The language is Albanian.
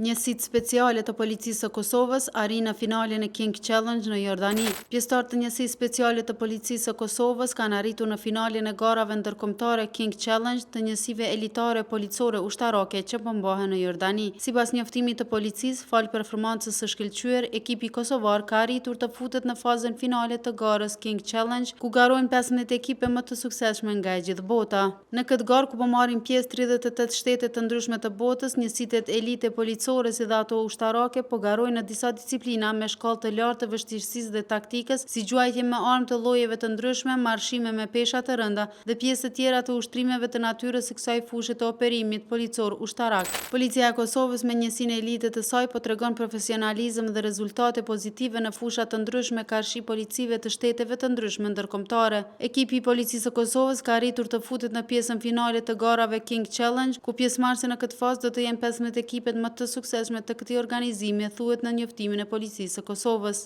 Njësitë speciale të policisë së Kosovës arrin në finalin e King Challenge në Jordani. Pjesëtarët të njësisë speciale të policisë së Kosovës kanë arritur në finalin e garave ndërkombëtare King Challenge të njësive elitare policore ushtarake që po mbahen në Jordani. Sipas njoftimit të policisë, fal performancës së shkëlqyer, ekipi kosovar ka arritur të futet në fazën finale të garës King Challenge, ku garojnë 15 ekipe më të suksesshme nga e gjithë bota. Në këtë garë ku po marrin pjesë 38 shtete të ndryshme të botës, njësitë elite policore si dhe ato ushtarake po garojnë në disa disiplina me shkallë të lartë të vështirësisë dhe taktikës, si gjuajtje me armë të llojeve të ndryshme, marshime me pesha të rënda dhe pjesë të tjera të ushtrimeve të natyrës së kësaj fushë të operimit policor ushtarak. Policia e Kosovës me njësinë elite të saj po tregon profesionalizëm dhe rezultate pozitive në fusha të ndryshme karshi policive të shteteve të ndryshme ndërkombëtare. Ekipi i policisë së Kosovës ka arritur të futet në pjesën finale të garave King Challenge, ku pjesëmarrëse në këtë fazë do të jenë 15 ekipet më të suksesshme të këtij organizimi, thuhet në njoftimin e policisë së Kosovës.